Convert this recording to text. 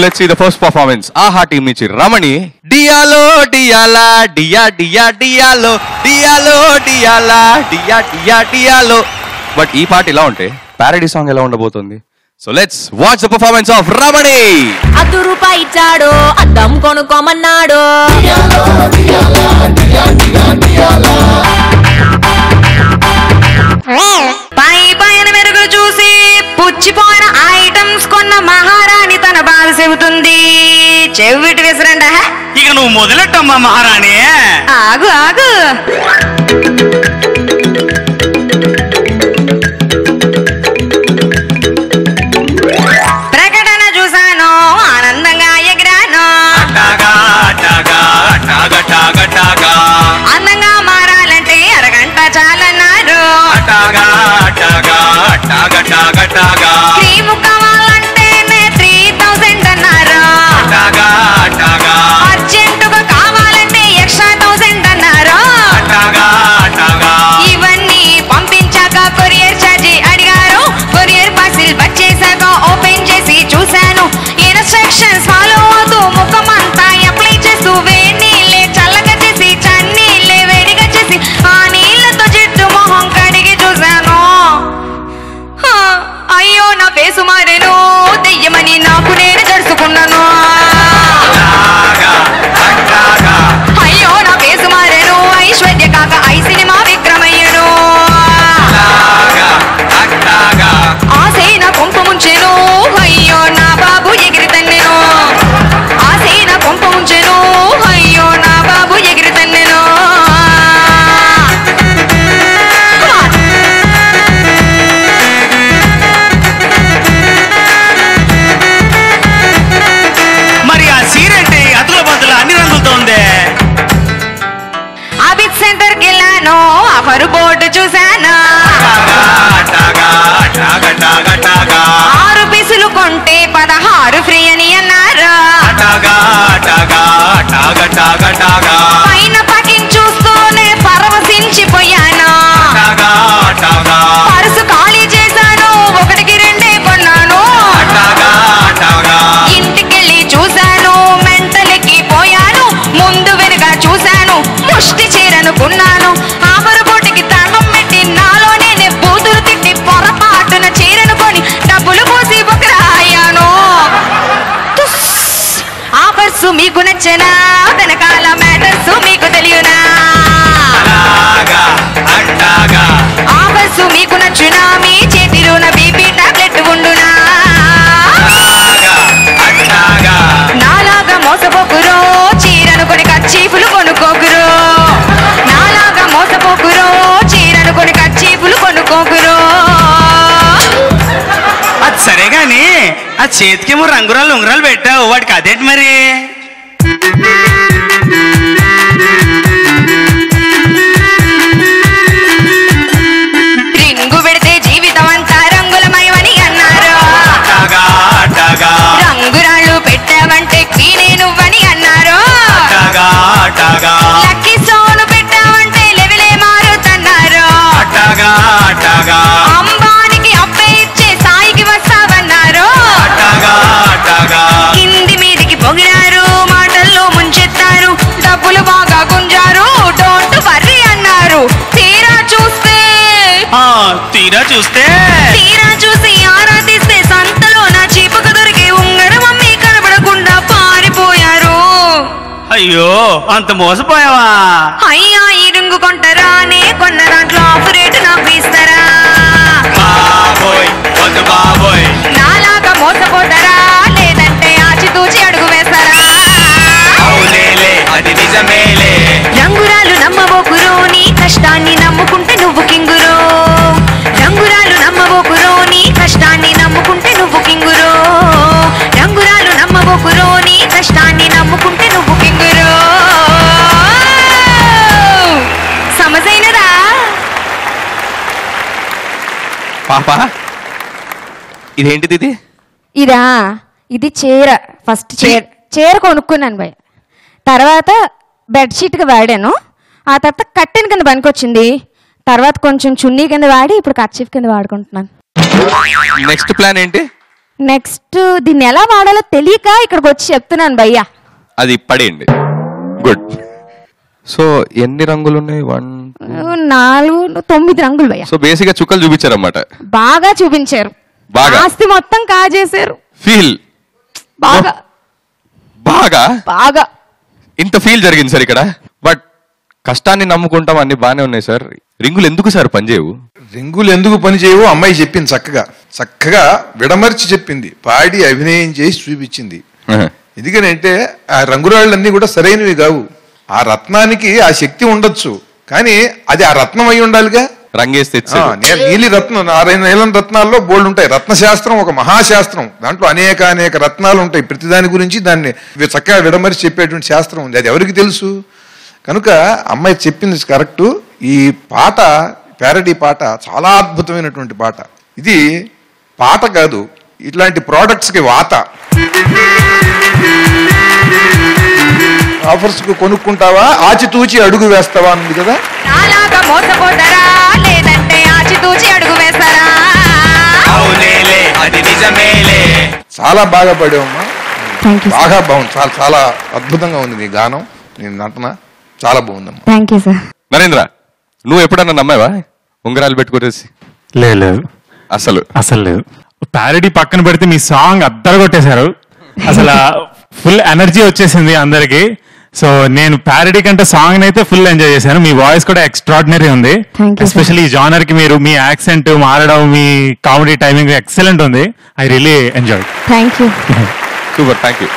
let's see the first performance. Aha team నుంచి రమణి. డియాలో డియాలా డియా డియా డియాలో డియాలో డియాలా డియా డియా డియాలో. But ఈ పాట ఇలా ఉంటే ప్యారడీ సాంగ్ ఎలా ఉండబోతుంది? So let's watch the performance of Ramani. అద్దు రూపాయి ఇచ్చాడు, అద్దం కొనుక్కోమన్నాడు. పై పైన మెరుగు చూసి పుచ్చిపోయిన ఐటమ్స్ కొన్న మహారాణి తన బాధ చెబుతుంది. చెవిటి విసరండ. ఇక నువ్వు మొదలెట్టమ్మా మహారాణి. ఆగు ఆగు. ప్రకటన చూసాను, ఆనందంగా ఎగిరాను. అందంగా మారాలంటే అరగంట చాలన్నారు. క్రీము కావాలంటే 3000 అన్నారు. అర్జెంటుగా కావాలంటే ఎక్స్ట్రా 1000 అన్నారు. ఇవన్నీ పంపించాక కొరియర్ ఛార్జీ అడిగారు. కొరియర్ పార్సిల్ వచ్చేసాక ఓపెన్ చేసి చూశాను. ఇన్స్ట్రక్షన్స్ ఫాలో అవుతూ ముఖమంతా అప్లై చేస్తూ వేడి నీళ్ళే చల్లగా చేసి చన్నీళ్ళే వేడిగా చేసి ఆ నీళ్ళతో జిడ్డు మొహం కడిగి చూశాను. అయ్యో నా ఫేసు మారేను, దెయ్యమని నాకు నేను జరుచుకున్నాను. అయ్యో నా ఫేసు మారేను, ఐశ్వర్య కాక ఐ సినిమా విక్రమయ్యను. ఆసే నా కొంప ముంచెను, అయ్యో నా బాబు ఎగిరి తన్నెను. ఆసే నా కొంప ముంచెను, అయ్యో నా బాబు ఎగిరి తన్నెను. మరి ఆ సీరేంటి అతుల బతుల అన్ని రంగులతో ఉంది? అబిత్ సెంటర్ కి వెళ్ళాను, ఆఫర్ బోర్డు చూశాను. 6 పీసులు కొంటే 16 ఫ్రీ అని అన్నారు. పైన ప్యాకింగ్ చూస్తూనే పరవశించిపోయాను. పర్సు ఖాళీ చేశాను, 1కి 2 కొన్నాను. ఇంటికెళ్ళి చూశాను, మెంటలకి పోయాను. ముందు వెనుక చూశాను, ముష్టి చీరనుకున్నాను. ఆఫర్ బోర్డుకి దండం పెట్టి నాలో నేనే బూతులు తిట్టి పొరపాటున చీరను కొని డబ్బులు పోసి బొకరాయాను. ఆఫర్స్ మీకు నచ్చనా? వెనకాల మ్యాటర్స్ మీకు తెలియనా? ఆఫర్స్ మీకు నచ్చునా? మీ చేతిలోన బీపీ టాబ్లెట్ ఉండునా? నాలాగా మోసపోకురో, చీరను కొని కచ్చీపులు కొనుక్కోకురో. నాలాగా మోసపోకురో, చీరను కొని కచ్చీపులు కొనుక్కోకురో. అది సరే గాని ఆ చేతికేమో రంగురాలు ఉంగరాలు పెట్టావు, వాడికి అదేంటి మరి? రింగు పెడితే జీవితం అంతా రంగులమయమని అన్నారు. రంగురాళ్ళు పెట్టావంటే క్వీనే నువ్వని అన్నారు. లక్కీ సోను పెట్టావంటే లెవెలే మారుతున్నారు. అంబానికి అప్పే ఇచ్చే సాయికి వస్తావన్నారు. కింది మీదికి పొగిడారు, మాటల్లో ముంచెత్తారు. డబ్బులు బాగా గుంజారు, డోంట్ వర్రీ అన్నారు. తీరా చూసి ఆరాధిస్తే సంతలో నా చీపకు దొరికి ఉంగరం అమ్మి కనబడకుండా పారిపోయారు. అయ్యో అంత మోసపోయావా? అయ్యా ఈ రింగు కొంటారా? నే కొన్న దాంట్లో ఆఫ్ రేటు నాకు ఇస్తారా? నాలాగా మోసపోతారా? లేదంటే ఆచితూచి అడుగు వేస్తారా? రంగురాలు నమ్మబోకురో, నీ కష్టాన్ని నమ్ముకుంటే నువ్వు కింగురో. రంగురాలు నమ్మబోకురో, నీ కష్టాన్ని నమ్ముకుంటే నువ్వు కింగురో. రంగురాలు నమ్మబోకురో, నీ కష్టాన్ని నమ్ముకుంటే నువ్వు కింగురో. సమజైనదా? పాపా ఇదేంటిది ఇది? ఇదా? ఇది చీర. ఫస్ట్ చీర కొనుక్కున్నాను భయ. తర్వాత బెడ్షీట్గా వాడాను. ఆ తర్వాత కట్టెన్ కింద పనికొచ్చింది. తర్వాత కొంచెం చున్నీ కింద వాడి ఇప్పుడు కర్చీఫ్ కింద వాడుకుంటున్నాను. నెక్స్ట్ ప్లాన్ ఏంటి? నెక్స్ట్ దీన్ని ఎలా వాడాలో తెలియక ఇక్కడికి వచ్చి చెప్తున్నాను భయ్యా. అది పడేయండి. గుడ్. సో ఎన్ని రంగులు ఉన్నాయి? 4, 9 రంగులు భయ్యా. సో బేసిక్ గా చుక్కలు చూపించారన్నమాట. బాగా చూపించారు. బాగా ఆస్తి మొత్తం కాజేశారు. ఫీల్ బాగా బాగా బాగా ఇంత ఫీల్ జరిగింది సార్ ఇక్కడ. బట్ కష్టాన్ని నమ్ముకుంటాం, అన్ని బాగానే ఉన్నాయి సార్. రింగులు ఎందుకు సార్ పనిచేయవు? రింగులు ఎందుకు పనిచేయవు అమ్మాయి చెప్పింది. చక్కగా విడమర్చి చెప్పింది, పాడి అభినయం చేసి చూపించింది. ఎందుకనంటే ఆ రంగురాళ్ళన్నీ కూడా సరైనవి కావు. ఆ రత్నానికి ఆ శక్తి ఉండొచ్చు, కానీ అది ఆ రత్నం అయి ఉండాలిగా. రంగేసి నీలి రత్నం, 6 నీలం రత్నాల్లో బోల్డ్ ఉంటాయి. రత్నశాస్త్రం ఒక మహాశాస్త్రం, దాంట్లో అనేక రత్నాలు ఉంటాయి. ప్రతిదాని గురించి దాన్ని చక్కగా విడమరిచి చెప్పేటువంటి శాస్త్రం ఉంది. అది ఎవరికి తెలుసు? కనుక అమ్మాయి చెప్పింది కరెక్టు. ఈ పాట, ప్యారడీ పాట చాలా అద్భుతమైనటువంటి పాట. ఇది పాట కాదు, ఇట్లాంటి ప్రోడక్ట్స్కి వాత. ఆఫర్స్ కు కొనుక్కుంటావా, ఆచితూచి అడుగు వేస్తావా ఉంది కదా. చాలా బాగా పాడావమ్మా, బాగా బాగుంది. చాలా అద్భుతంగా ఉంది నీ గానం, నీ నటన చాలా బాగుందమ్మా. Thank you sir. నరేంద్ర, నువ్వు ఎప్పుడన్నా నమ్మావా ఉంగరాలు పెట్టుకునేసి? లేదు, అసలు లేదు. ప్యారడీ పక్కన పెడితే మీ సాంగ్ అద్దరు కొట్టేశారు. అసలు ఫుల్ ఎనర్జీ వచ్చేసింది అందరికి. సో నేను ప్యారడీ కంటే సాంగ్ అయితే ఫుల్ ఎంజాయ్ చేశాను. మీ వాయిస్ కూడా ఎక్స్ట్రాడినరీ ఉంది. ఎస్పెషల్లీ ఈ జానర్ కి మీరు మీ యాక్సెంట్ మారడం, మీ కామెడీ టైమింగ్ ఎక్సలెంట్ ఉంది. I really enjoy. Thank you. Super. Thank you.